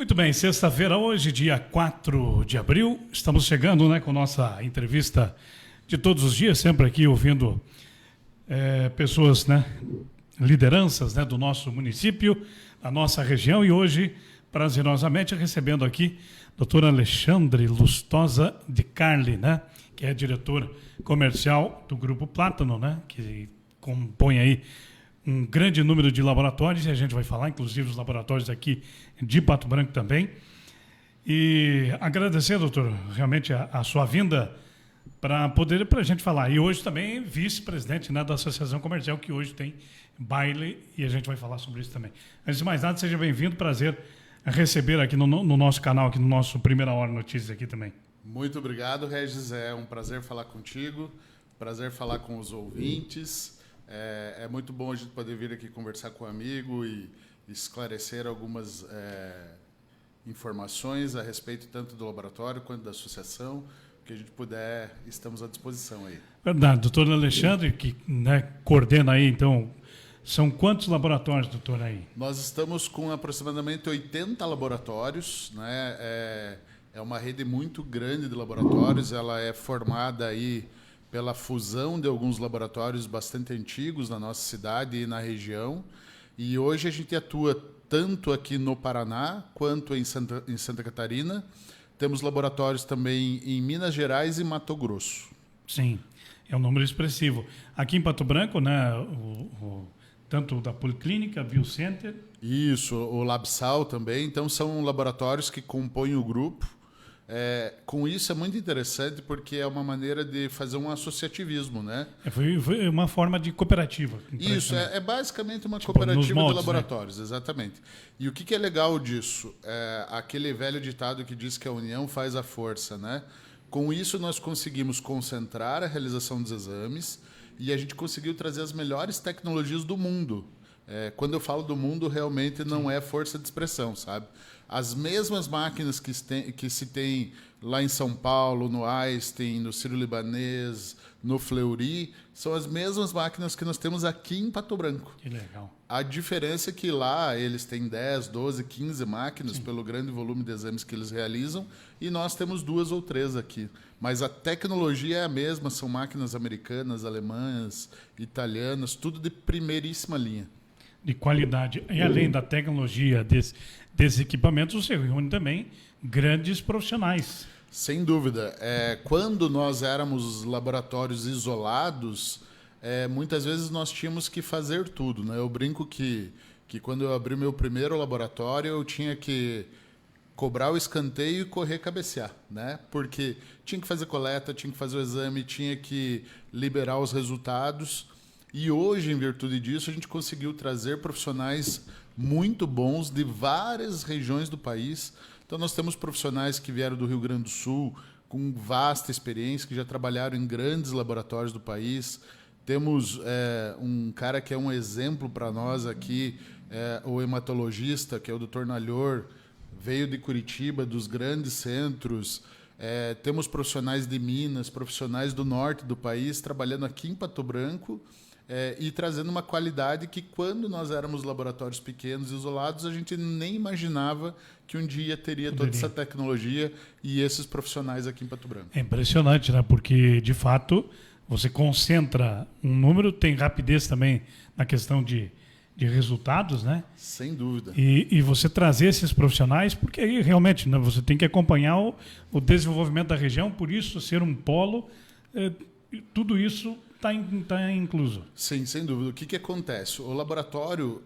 Muito bem, sexta-feira hoje, dia 4 de abril, estamos chegando, com nossa entrevista de todos os dias, sempre aqui ouvindo pessoas, lideranças do nosso município, da nossa região, e hoje, prazerosamente, recebendo aqui o Dr. Alexandre Lustosa de Carli, que é diretor comercial do Grupo Plátano, que compõe aí um grande número de laboratórios, e a gente vai falar, inclusive, os laboratórios aqui de Pato Branco também. E agradecer, doutor, realmente a sua vinda para a gente falar. E hoje também vice-presidente da Associação Comercial, que hoje tem baile, e a gente vai falar sobre isso também. Antes de mais nada, seja bem-vindo, prazer receber aqui no nosso canal, aqui no nosso Primeira Hora Notícias aqui também. Muito obrigado, Regis, é um prazer falar contigo, prazer falar com os ouvintes. É muito bom a gente poder vir aqui conversar com o amigo e esclarecer algumas informações a respeito tanto do laboratório quanto da associação. O que a gente puder, estamos à disposição aí. Verdade. Doutor Alexandre, que coordena aí, então, são quantos laboratórios, doutor, aí? Nós estamos com aproximadamente 80 laboratórios, É uma rede muito grande de laboratórios, ela é formada aí pela fusão de alguns laboratórios bastante antigos na nossa cidade e na região. E hoje a gente atua tanto aqui no Paraná quanto em Santa Catarina. Temos laboratórios também em Minas Gerais e Mato Grosso. Sim, é um número expressivo. Aqui em Pato Branco, tanto da Policlínica, Biocenter... Isso, o LabSal também. Então, são laboratórios que compõem o grupo. Com isso é muito interessante porque é uma maneira de fazer um associativismo, Foi uma forma de cooperativa. Isso, é basicamente uma cooperativa moldes, de laboratórios, exatamente. E o que é legal disso? Aquele velho ditado que diz que a união faz a força, Com isso nós conseguimos concentrar a realização dos exames e a gente conseguiu trazer as melhores tecnologias do mundo. Quando eu falo do mundo, realmente não é força de expressão, sabe? As mesmas máquinas que se tem lá em São Paulo, no Einstein, no Sírio-Libanês, no Fleury, são as mesmas máquinas que nós temos aqui em Pato Branco. Que legal. A diferença é que lá eles têm 10, 12, 15 máquinas, Sim, pelo grande volume de exames que eles realizam, e nós temos 2 ou 3 aqui. Mas a tecnologia é a mesma, são máquinas americanas, alemãs, italianas, tudo de primeiríssima linha. De qualidade. E além da tecnologia desses equipamentos, você reúne também grandes profissionais. Sem dúvida. Quando nós éramos laboratórios isolados, muitas vezes nós tínhamos que fazer tudo. Eu brinco que quando eu abri meu primeiro laboratório, eu tinha que cobrar o escanteio e correr cabecear, Porque tinha que fazer coleta, tinha que fazer o exame, tinha que liberar os resultados. E hoje, em virtude disso, a gente conseguiu trazer profissionais muito bons de várias regiões do país. Então, nós temos profissionais que vieram do Rio Grande do Sul, com vasta experiência, que já trabalharam em grandes laboratórios do país. Temos um cara que é um exemplo para nós aqui, o hematologista, que é o Dr. Nalhor, veio de Curitiba, dos grandes centros. Temos profissionais de Minas, profissionais do norte do país, trabalhando aqui em Pato Branco, e trazendo uma qualidade que, quando nós éramos laboratórios pequenos, isolados, a gente nem imaginava que um dia teria toda essa tecnologia e esses profissionais aqui em Pato Branco. É impressionante, porque, de fato, você concentra um número, tem rapidez também na questão de resultados, Sem dúvida. E você trazer esses profissionais, porque aí realmente você tem que acompanhar o desenvolvimento da região, por isso ser um polo, tudo isso está incluso. Sim, sem dúvida. O que acontece? O laboratório,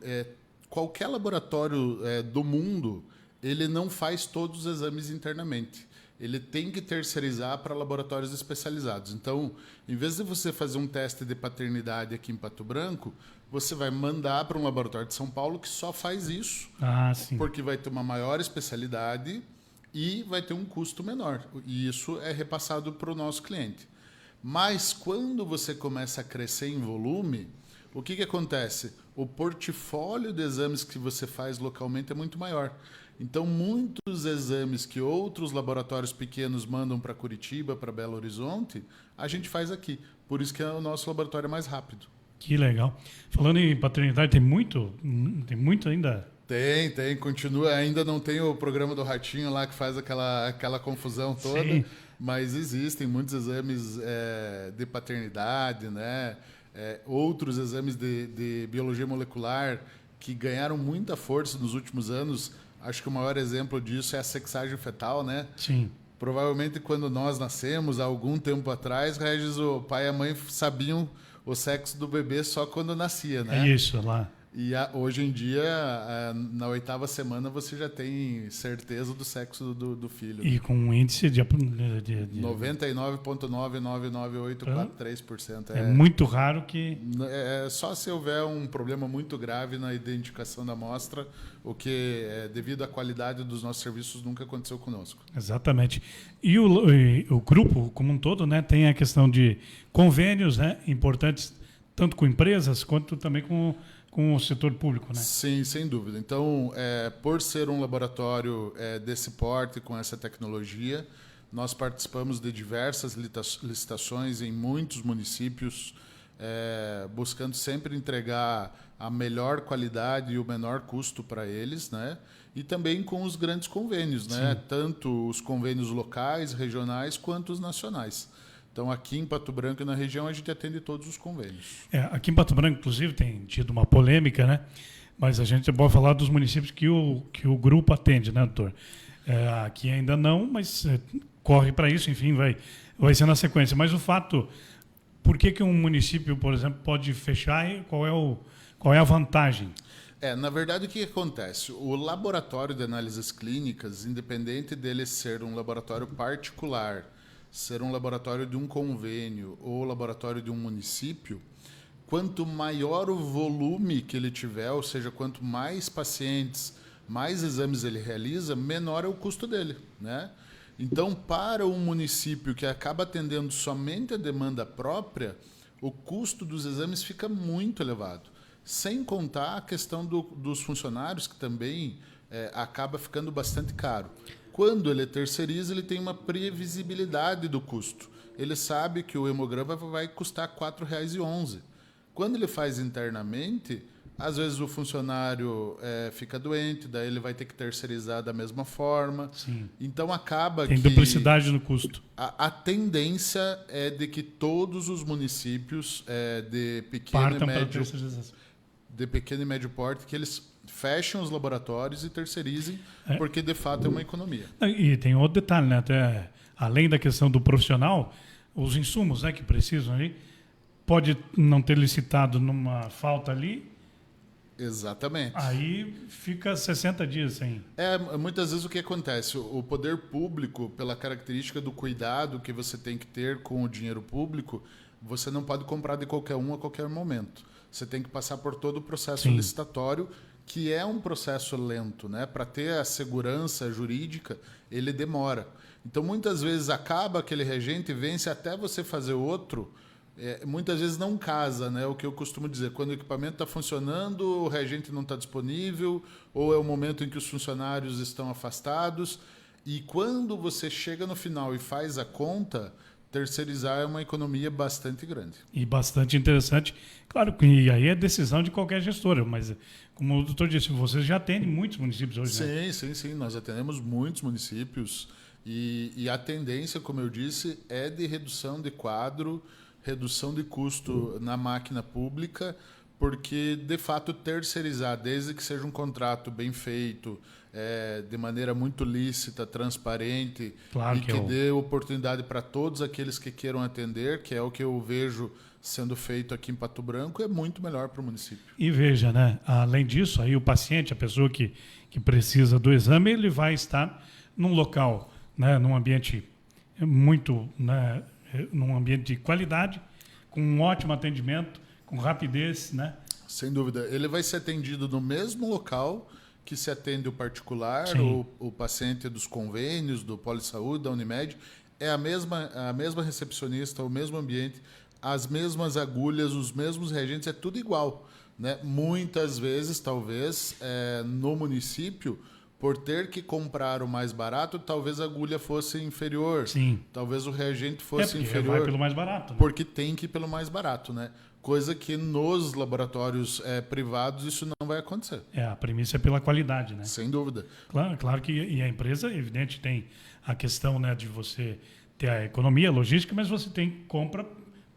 qualquer laboratório do mundo, ele não faz todos os exames internamente. Ele tem que terceirizar para laboratórios especializados. Então, em vez de você fazer um teste de paternidade aqui em Pato Branco, você vai mandar para um laboratório de São Paulo que só faz isso, sim, porque vai ter uma maior especialidade e vai ter um custo menor. E isso é repassado para o nosso cliente. Mas quando você começa a crescer em volume, o que acontece? O portfólio de exames que você faz localmente é muito maior. Então, muitos exames que outros laboratórios pequenos mandam para Curitiba, para Belo Horizonte, a gente faz aqui. Por isso que o nosso laboratório é mais rápido. Que legal. Falando em paternidade, tem muito ainda Tem, continua. Ainda não tem o programa do Ratinho lá que faz aquela confusão toda, Sim. mas existem muitos exames de paternidade, né? Outros exames de biologia molecular que ganharam muita força nos últimos anos. Acho que o maior exemplo disso é a sexagem fetal, né? Sim. Provavelmente quando nós nascemos, há algum tempo atrás, Regis, o pai e a mãe sabiam o sexo do bebê só quando nascia, né? É isso lá. E hoje em dia, na 8ª semana, você já tem certeza do sexo do filho. E com um índice de 99,999843%. É muito raro que... Só se houver um problema muito grave na identificação da amostra, o que, devido à qualidade dos nossos serviços, nunca aconteceu conosco. Exatamente. E o grupo, como um todo, né, tem a questão de convênios, né, importantes, tanto com empresas quanto também com o setor público, né? Sim, sem dúvida. Então, por ser um laboratório desse porte, com essa tecnologia, nós participamos de diversas licitações em muitos municípios, buscando sempre entregar a melhor qualidade e o menor custo para eles, né? E também com os grandes convênios, né? Tanto os convênios locais, regionais, quanto os nacionais. Então, aqui em Pato Branco e na região, a gente atende todos os convênios. Aqui em Pato Branco, inclusive, tem tido uma polêmica, né? Mas a gente pode falar dos municípios que o grupo atende, né, doutor? Aqui ainda não, mas corre para isso, enfim, vai ser na sequência. Mas o fato, por que um município, por exemplo, pode fechar e qual é a vantagem? Na verdade, o que acontece? O laboratório de análises clínicas, independente dele ser um laboratório particular, ser um laboratório de um convênio ou laboratório de um município, quanto maior o volume que ele tiver, ou seja, quanto mais pacientes, mais exames ele realiza, menor é o custo dele, né? Então, para um município que acaba atendendo somente a demanda própria, o custo dos exames fica muito elevado. Sem contar a questão dos funcionários, que também acaba ficando bastante caro. Quando ele terceiriza, ele tem uma previsibilidade do custo. Ele sabe que o hemograma vai custar R$ 4,11. Quando ele faz internamente, às vezes o funcionário fica doente, daí ele vai ter que terceirizar da mesma forma. Sim. Então acaba tem duplicidade no custo. A tendência é de que todos os municípios de pequeno e médio porte, que eles fechem os laboratórios e terceirizem, porque de fato é uma economia. E tem outro detalhe, né? Até, além da questão do profissional, os insumos, né, que precisam ali, pode não ter licitado numa falta ali. Exatamente. Aí fica 60 dias sem. Muitas vezes o que acontece? O poder público, pela característica do cuidado que você tem que ter com o dinheiro público, você não pode comprar de qualquer um a qualquer momento. Você tem que passar por todo o processo licitatório, que é um processo lento, né? Para ter a segurança jurídica, ele demora. Então, muitas vezes, acaba aquele reagente, vence até você fazer outro, muitas vezes não casa, né? O que eu costumo dizer, quando o equipamento está funcionando, o reagente não está disponível, ou é o momento em que os funcionários estão afastados, e quando você chega no final e faz a conta, terceirizar é uma economia bastante grande. E bastante interessante. Claro que aí é decisão de qualquer gestora, mas como o doutor disse, vocês já atendem muitos municípios hoje, né? Sim. Nós atendemos muitos municípios e a tendência, como eu disse, é de redução de quadro, redução de custo na máquina pública, porque, de fato, terceirizar, desde que seja um contrato bem feito, de maneira muito lícita, transparente, claro e que dê oportunidade para todos aqueles que queiram atender, que é o que eu vejo sendo feito aqui em Pato Branco, é muito melhor para o município. E veja, né? Além disso, aí o paciente, a pessoa que precisa do exame, ele vai estar num local, né, num ambiente muito, né, num ambiente de qualidade, com um ótimo atendimento, com rapidez, né? Sem dúvida. Ele vai ser atendido no mesmo local que se atende o particular, o paciente dos convênios, do Polisaúde, da Unimed. É a mesma recepcionista, o mesmo ambiente, as mesmas agulhas, os mesmos reagentes, é tudo igual, né? Muitas vezes, talvez, no município, por ter que comprar o mais barato, talvez a agulha fosse inferior. Sim. Talvez o reagente fosse porque inferior. vai pelo mais barato, né? Porque tem que ir pelo mais barato, né? Coisa que nos laboratórios privados isso não vai acontecer. A premissa é pela qualidade, né? Sem dúvida. Claro que e a empresa, evidente, tem a questão, né, de você ter a economia, a logística, mas você tem compra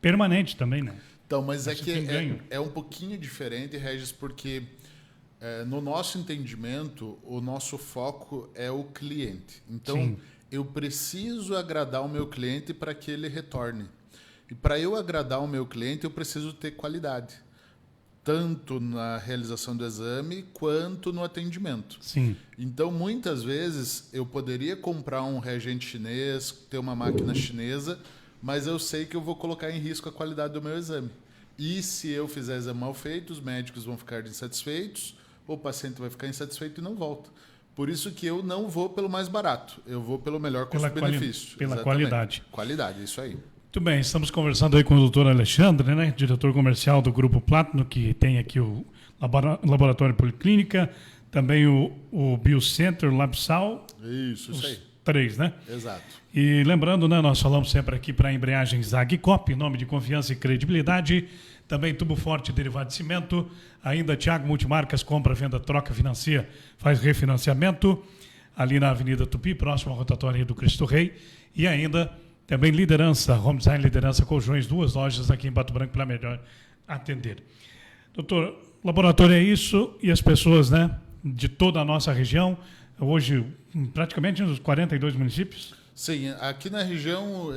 permanente também, né? Então, mas você tem ganho. é um pouquinho diferente, Regis, porque no nosso entendimento, o nosso foco é o cliente. Então, Sim. eu preciso agradar o meu cliente para que ele retorne. E para eu agradar o meu cliente, eu preciso ter qualidade. Tanto na realização do exame, quanto no atendimento. Sim. Então, muitas vezes, eu poderia comprar um reagente chinês, ter uma máquina chinesa, mas eu sei que eu vou colocar em risco a qualidade do meu exame. E se eu fizer exame mal feito, os médicos vão ficar insatisfeitos, o paciente vai ficar insatisfeito e não volta. Por isso que eu não vou pelo mais barato, eu vou pelo melhor custo-benefício. Pela qualidade. Qualidade, isso aí. Muito bem, estamos conversando aí com o doutor Alexandre, né, diretor comercial do Grupo Plátano, que tem aqui o Laboratório Policlínica, também o Biocenter, Labsal. Isso aí. 3, né? Exato. E lembrando, né, nós falamos sempre aqui para a embreagem Zag Cop, nome de confiança e credibilidade. Também Tubo Forte, derivado de cimento. Ainda Thiago Multimarcas, compra, venda, troca, financia, faz refinanciamento. Ali na Avenida Tupi, próximo à rotatória do Cristo Rei. E ainda também Liderança, Home Design Liderança Colchões, 2 lojas aqui em Pato Branco para melhor atender. Doutor, o laboratório é isso e as pessoas, né, de toda a nossa região, hoje praticamente nos 42 municípios? Sim, aqui na região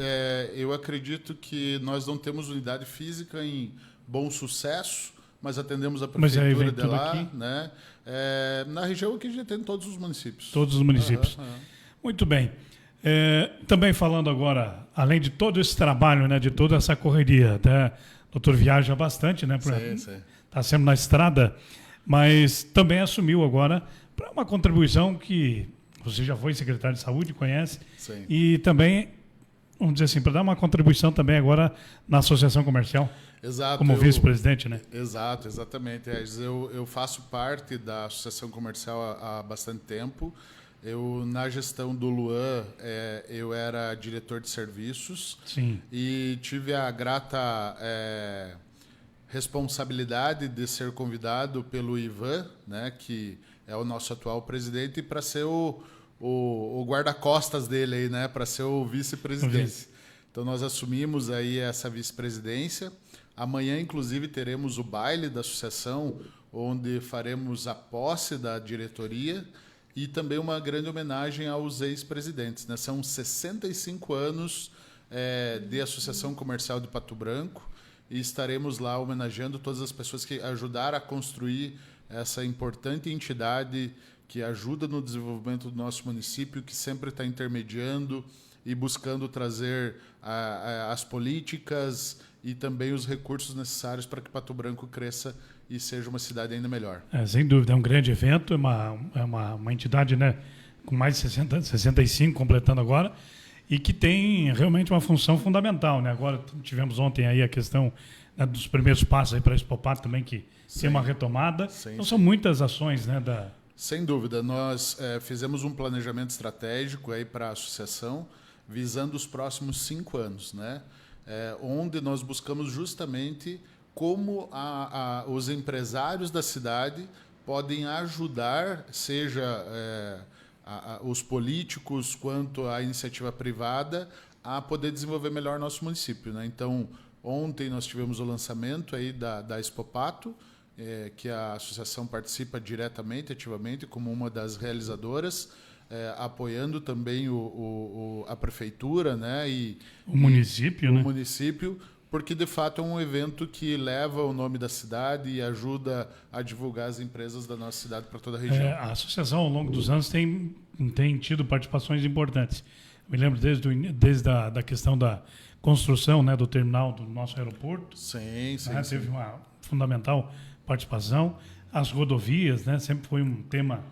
eu acredito que nós não temos unidade física em Bom Sucesso, mas atendemos a prefeitura de lá, aqui, né? Na região aqui a gente tem todos os municípios. Todos os municípios. Muito bem. Também falando agora, além de todo esse trabalho, né, de toda essa correria, né, o doutor viaja bastante, né? Está sempre na estrada, mas também assumiu agora para uma contribuição que você já foi secretário de saúde, conhece, sim. E também, vamos dizer assim, para dar uma contribuição também agora na associação comercial. Exato. Como vice-presidente, né? Exato, exatamente. Eu faço parte da associação comercial há bastante tempo. Na gestão do Luan, eu era diretor de serviços. Sim. E tive a grata responsabilidade de ser convidado pelo Ivan, né, que é o nosso atual presidente, para ser o guarda-costas dele aí, né, para ser o vice-presidente. Então nós assumimos aí essa vice-presidência. Amanhã, inclusive, teremos o baile da associação, onde faremos a posse da diretoria e também uma grande homenagem aos ex-presidentes, né? São 65 anos de Associação Comercial de Pato Branco e estaremos lá homenageando todas as pessoas que ajudaram a construir essa importante entidade que ajuda no desenvolvimento do nosso município, que sempre está intermediando e buscando trazer as políticas e também os recursos necessários para que Pato Branco cresça e seja uma cidade ainda melhor. Sem dúvida, é um grande evento, é uma entidade, né, com mais de 65, completando agora, e que tem realmente uma função fundamental, né? Agora tivemos ontem aí a questão, né, dos primeiros passos para a Expopato também, que tem uma retomada. Então são muitas ações, né? Sem dúvida, nós fizemos um planejamento estratégico aí para a associação, visando os próximos 5 anos, né? Onde nós buscamos justamente como os empresários da cidade podem ajudar, seja os políticos quanto a iniciativa privada, a poder desenvolver melhor nosso município, né? Então, ontem nós tivemos o lançamento aí da Expopato, que a associação participa diretamente, ativamente, como uma das realizadoras, apoiando também a prefeitura, né? O município, né? O município, porque de fato é um evento que leva o nome da cidade e ajuda a divulgar as empresas da nossa cidade para toda a região. A associação, ao longo dos anos, tem tido participações importantes. Me lembro desde a questão da construção, né, do terminal do nosso aeroporto. Sim. Teve uma fundamental participação. As rodovias, né, sempre foi um tema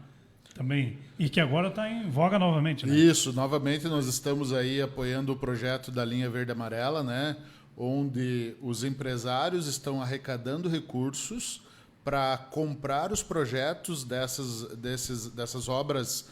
também, e que agora está em voga novamente, né? Isso, novamente nós estamos aí apoiando o projeto da linha verde amarela, né, onde os empresários estão arrecadando recursos para comprar os projetos dessas obras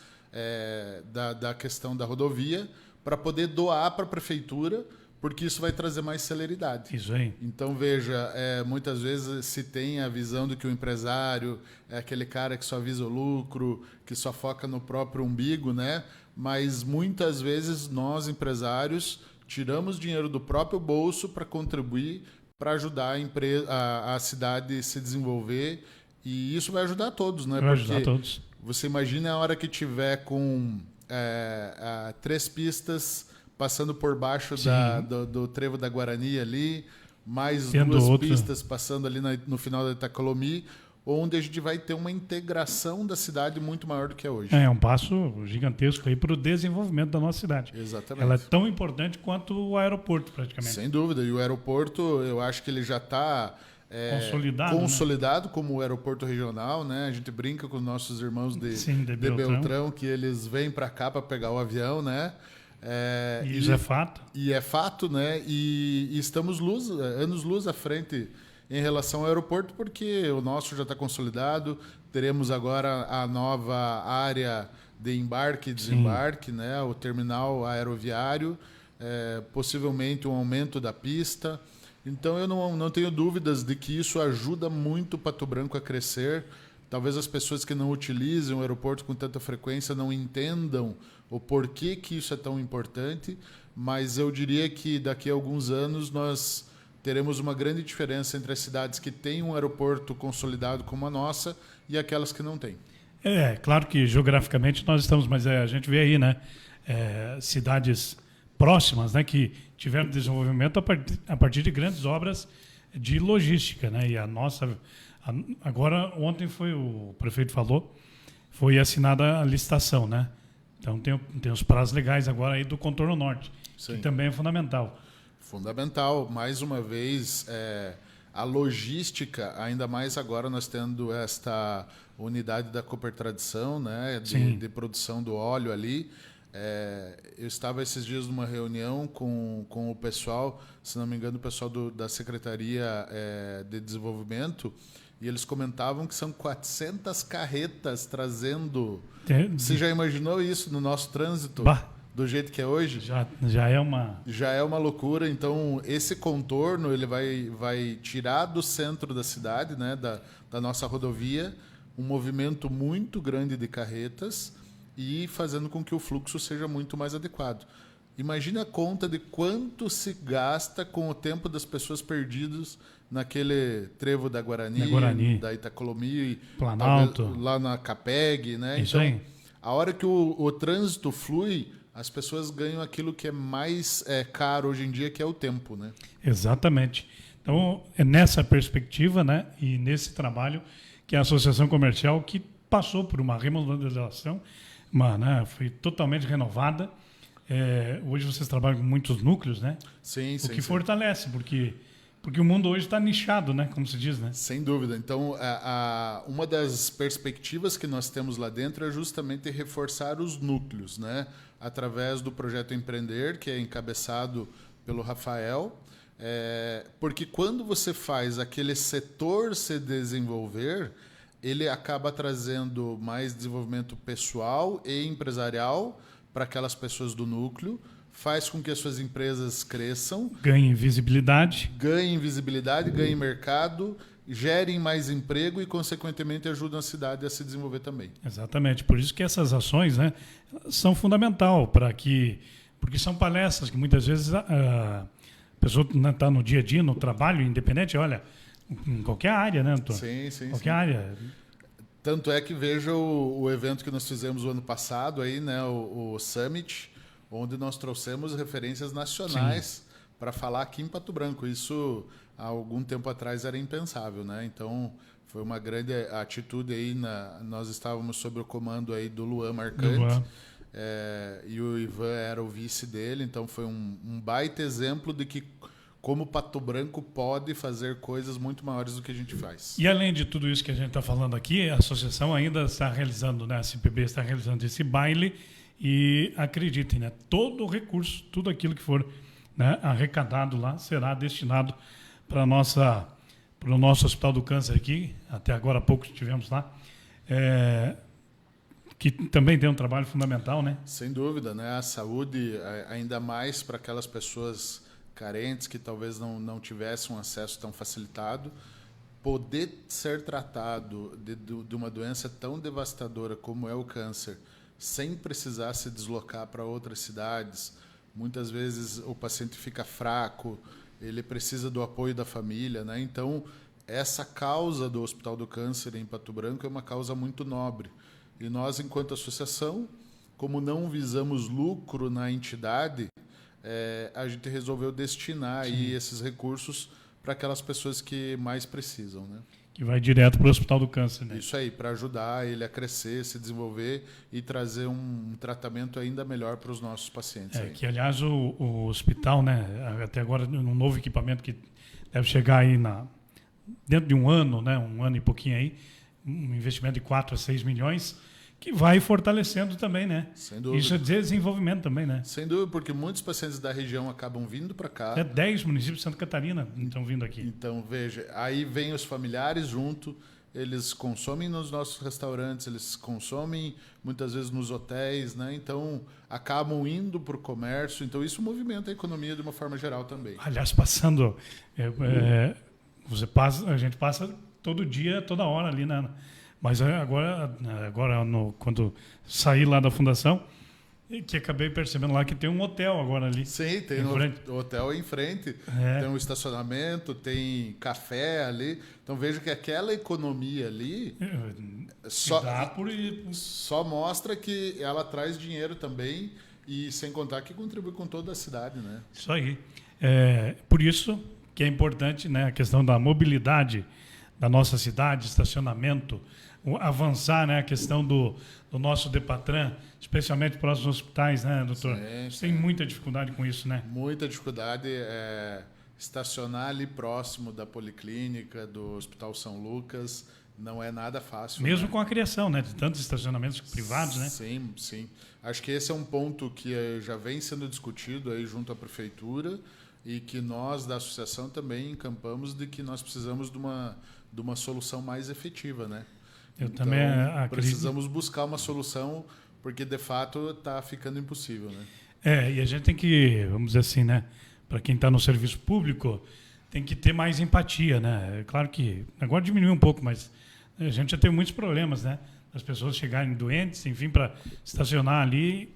da questão da rodovia, para poder doar para a prefeitura, porque isso vai trazer mais celeridade. Isso aí. Então, veja, muitas vezes se tem a visão de que o empresário é aquele cara que só visa o lucro, que só foca no próprio umbigo, né? Mas muitas vezes nós, empresários, tiramos dinheiro do próprio bolso para contribuir, para ajudar a cidade a se desenvolver, e isso vai ajudar todos, né? Vai ajudar todos. Você imagina a hora que tiver com 3 pistas passando por baixo do trevo da Guarani ali, mais Tendo 2 outra. pistas passando ali no final da Itacolomi, onde a gente vai ter uma integração da cidade muito maior do que é hoje. É um passo gigantesco aí para o desenvolvimento da nossa cidade. Exatamente. Ela é tão importante quanto o aeroporto, praticamente. Sem dúvida. E o aeroporto, eu acho que ele já está consolidado, né? Como o aeroporto regional, né? A gente brinca com os nossos irmãos de Beltrão, que eles vêm para cá para pegar o avião, né? Isso é fato. E é fato, né? E estamos anos-luz à frente em relação ao aeroporto, porque o nosso já está consolidado. Teremos agora a nova área de embarque e desembarque, né? O terminal aeroviário, possivelmente um aumento da pista. Então, eu não tenho dúvidas de que isso ajuda muito Pato Branco a crescer. Talvez as pessoas que não utilizem o aeroporto com tanta frequência não entendam o porquê que isso é tão importante, mas eu diria que daqui a alguns anos nós teremos uma grande diferença entre as cidades que têm um aeroporto consolidado como a nossa e aquelas que não têm. Claro que geograficamente nós estamos, mas a gente vê aí, né, cidades próximas, né, que tiveram desenvolvimento a partir de grandes obras de logística, né, e a nossa... Agora, ontem o prefeito falou, foi assinada a licitação, né? Então tem os prazos legais agora aí do contorno norte, Sim. que também é fundamental. Fundamental. Mais uma vez, a logística, ainda mais agora nós tendo esta unidade da Cooper Tradição, né? De produção do óleo ali. Eu estava esses dias numa reunião com o pessoal, se não me engano, o pessoal da Secretaria de Desenvolvimento, e eles comentavam que são 400 carretas trazendo... Você já imaginou isso no nosso trânsito? Do jeito que é hoje? Já é uma... Já é uma loucura. Então, esse contorno ele vai tirar do centro da cidade, né, da nossa rodovia, um movimento muito grande de carretas e fazendo com que o fluxo seja muito mais adequado. Imagine a conta de quanto se gasta com o tempo das pessoas perdidas naquele trevo da Guarani, da Itacolomi, Planalto, lá na Capeg, né? Isso então, aí. A hora que o trânsito flui, as pessoas ganham aquilo que é mais caro hoje em dia, que é o tempo, né? Exatamente. Então, é nessa perspectiva, né, e nesse trabalho que a Associação Comercial, que passou por uma remodelação, foi totalmente renovada. Hoje vocês trabalham com muitos núcleos, né? Sim, o que fortalece, porque o mundo hoje está nichado, né? Como se diz, né? Sem dúvida. Então, uma das perspectivas que nós temos lá dentro é justamente reforçar os núcleos, né? Através do projeto Empreender, que é encabeçado pelo Rafael, porque quando você faz aquele setor se desenvolver, ele acaba trazendo mais desenvolvimento pessoal e empresarial para aquelas pessoas do núcleo, faz com que as suas empresas cresçam, ganhem visibilidade, ganhem mercado, gerem mais emprego e, consequentemente, ajudam a cidade a se desenvolver também. Exatamente. Por isso que essas ações, né, são fundamental porque são palestras que muitas vezes a pessoa está no dia a dia, no trabalho, independente, olha, em qualquer área, né, Antônio? Sim. Qualquer área. Tanto é que veja o evento que nós fizemos o ano passado, aí, né, o Summit, onde nós trouxemos referências nacionais para falar aqui em Pato Branco. Isso, há algum tempo atrás, era impensável, né? Então, foi uma grande atitude aí. Nós estávamos sob o comando aí do Luan Marcante, e o Ivan era o vice dele. Então, foi um baita exemplo de que como Pato Branco pode fazer coisas muito maiores do que a gente faz. E além de tudo isso que a gente está falando aqui, a associação ainda está realizando, né, a CPB está realizando esse baile e acreditem, né, todo o recurso, tudo aquilo que for, né, arrecadado lá será destinado para para o nosso Hospital do Câncer aqui, até agora há pouco estivemos lá, que também tem um trabalho fundamental, né? Sem dúvida, né? A saúde, ainda mais para aquelas pessoas carentes que talvez não tivessem um acesso tão facilitado, poder ser tratado de uma doença tão devastadora como é o câncer, sem precisar se deslocar para outras cidades. Muitas vezes o paciente fica fraco, ele precisa do apoio da família, né? Então, essa causa do Hospital do Câncer em Pato Branco é uma causa muito nobre. E nós, enquanto associação, como não visamos lucro na entidade, a gente resolveu destinar aí esses recursos para aquelas pessoas que mais precisam, né? Que vai direto para o Hospital do Câncer, né? Isso aí, para ajudar ele a crescer, se desenvolver e trazer um tratamento ainda melhor para os nossos pacientes. Que, aliás, o hospital, né, até agora, um novo equipamento que deve chegar aí dentro de um ano, né, um ano e pouquinho aí, um investimento de 4 a 6 milhões, que vai fortalecendo também, né? Sem dúvida. Isso é desenvolvimento também, né? Sem dúvida, porque muitos pacientes da região acabam vindo para cá. 10 municípios de Santa Catarina estão vindo aqui. Então, veja, aí vem os familiares junto, eles consomem nos nossos restaurantes, eles consomem muitas vezes nos hotéis, né? Então, acabam indo para o comércio. Então, isso movimenta a economia de uma forma geral também. Aliás, passando... a gente passa todo dia, toda hora ali, né? Mas agora quando saí lá da fundação, que acabei percebendo lá que tem um hotel agora ali. Sim, tem o hotel em frente, tem um estacionamento, tem café ali. Então veja que aquela economia ali só mostra que ela traz dinheiro também, e sem contar que contribui com toda a cidade, né? Isso aí. Por isso que é importante, né, a questão da mobilidade da nossa cidade, estacionamento, avançar, né, a questão do nosso Depatran, especialmente para os hospitais, né, doutor? Você tem muita dificuldade com isso, né? Muita dificuldade. Estacionar ali próximo da Policlínica, do Hospital São Lucas, não é nada fácil. Mesmo, né? Com a criação, né, de tantos estacionamentos privados, né? Sim, sim. Acho que esse é um ponto que já vem sendo discutido aí junto à Prefeitura, e que nós, da associação, também encampamos de que nós precisamos de uma solução mais efetiva, né? Então, também acredito. Precisamos buscar uma solução, porque, de fato, está ficando impossível, né? E a gente tem que, vamos dizer assim, né, para quem está no serviço público, tem que ter mais empatia, né? É claro que agora diminuiu um pouco, mas a gente já tem muitos problemas, né? As pessoas chegarem doentes, enfim, para estacionar ali,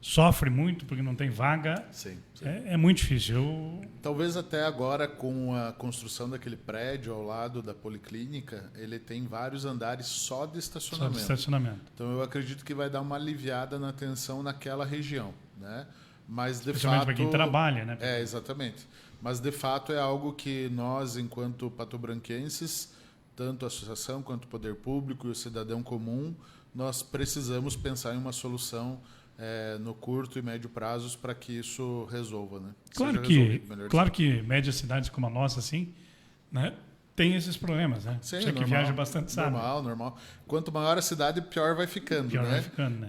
sofre muito porque não tem vaga. Sim. É muito difícil. Talvez até agora, com a construção daquele prédio ao lado da Policlínica, ele tem vários andares só de estacionamento. Então eu acredito que vai dar uma aliviada na tensão naquela região, né? Mas de Especialmente fato, para quem trabalha, né? Exatamente. Mas de fato é algo que nós, enquanto patobranquenses, tanto a associação quanto o poder público e o cidadão comum, nós precisamos pensar em uma solução no curto e médio prazos para que isso resolva, né? Claro que médias cidades como a nossa, assim, né, tem esses problemas, né? Sim, você que viaja bastante sabe. Normal. Quanto maior a cidade, pior vai ficando, né?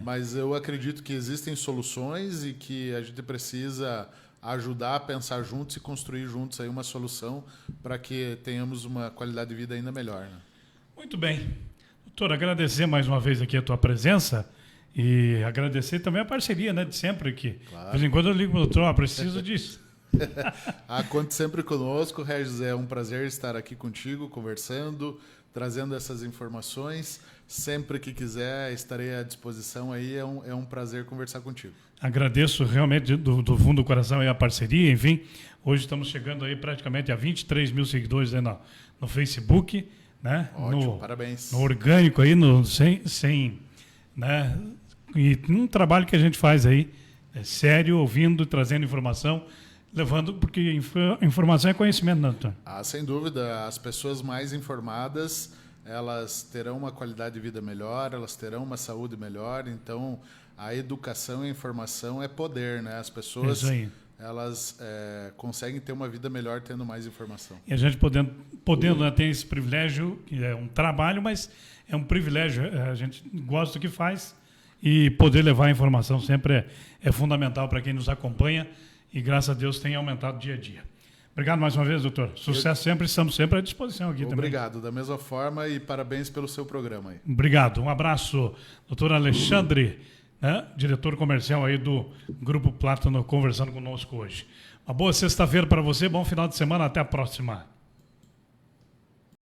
Mas eu acredito que existem soluções e que a gente precisa ajudar a pensar juntos e construir juntos aí uma solução para que tenhamos uma qualidade de vida ainda melhor, né? Muito bem. Doutor, agradecer mais uma vez aqui a tua presença. E agradecer também a parceria, né, de sempre aqui. Claro. De vez em quando eu ligo para o doutor, preciso disso. Conte sempre conosco, Regis. É um prazer estar aqui contigo, conversando, trazendo essas informações. Sempre que quiser, estarei à disposição aí. É um prazer conversar contigo. Agradeço realmente do fundo do coração aí a parceria. Enfim, hoje estamos chegando aí praticamente a 23 mil seguidores aí no Facebook, né? Ótimo, parabéns. No orgânico aí, sem né? E um trabalho que a gente faz aí, sério, ouvindo, trazendo informação, levando, porque informação é conhecimento, né, doutor? Sem dúvida. As pessoas mais informadas, elas terão uma qualidade de vida melhor, elas terão uma saúde melhor. Então, a educação e a informação é poder, né? As pessoas, elas conseguem ter uma vida melhor tendo mais informação. E a gente podendo né, ter esse privilégio, que é um trabalho, mas é um privilégio. A gente gosta do que faz. E poder levar a informação sempre é fundamental para quem nos acompanha, e graças a Deus tem aumentado dia a dia. Obrigado mais uma vez, doutor. Sucesso sempre, estamos sempre à disposição aqui também. Obrigado, da mesma forma, e parabéns pelo seu programa aí. Obrigado, um abraço, doutor Alexandre, né, diretor comercial aí do Grupo Plátano, conversando conosco hoje. Uma boa sexta-feira para você, bom final de semana, até a próxima.